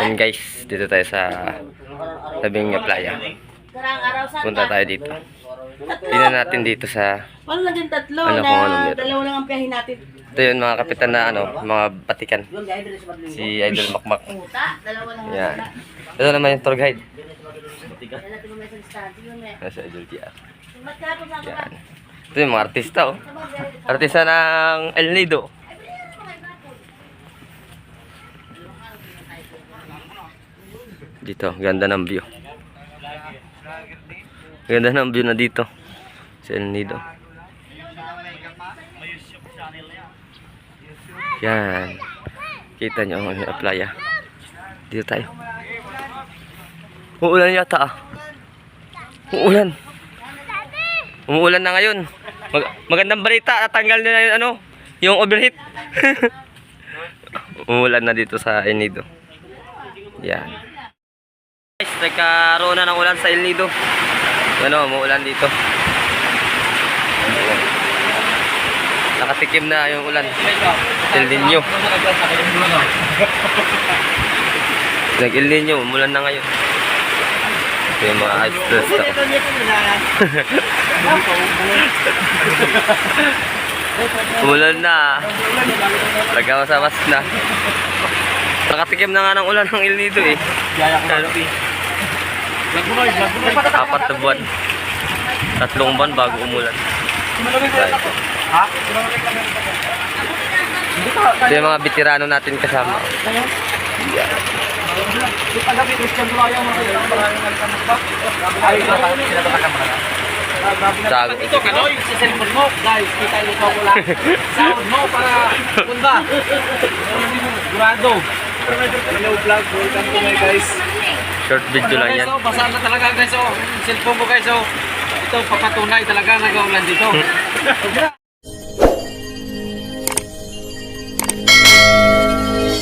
Yan guys, dito tayo sa tabing playa. Punta tayo dito. Tingnan natin dito sa Wala na din tatlo ano, na kung ano meron. dalawa lang ang piyahin natin. Ito yun mga kapitan na ano, mga batikan. Si Idol Makmak. Dalawa lang ang Yan. Ito naman yung tour guide. dala ko may sa stand. Yun eh. Nasa Idol TR. Magkapon sa Yan. Ito yung mga artista oh. Artista ng El Nido. Dito, ganda ng view. Ganda ng view na dito sa El Nido. Yan. Kita nyo ang playa. Dito tayo. Uulan yata ah. Uulan. Umuulan na ngayon. Magandang balita. Natanggal na yung ano, yung overheat. Umuulan na dito sa El Nido. Yan. Guys, nagkaroon na ng ulan sa El Nido. Ano, umuulan dito. Nakatikim na yung ulan. El Niño. Nag-El Niño, umulan na ngayon. Ito yung mga ice dress to. Umulan na. Nagkawasawas na. Nakatikim na nga ng ulan ng El Nido eh. Apat na buwan. 3 buwan bago umulan. Ito yung mga veterano natin kasama. Sago. Ito kaloy sa cellphone mo, guys. Kita ito ko lang. Sound mo para punta. Sigurado. Hello vlog, welcome to my guys. Short video lang yan. Basa na talaga guys. Cellphone ko guys. Ito papatunay talaga nag-uulan dito.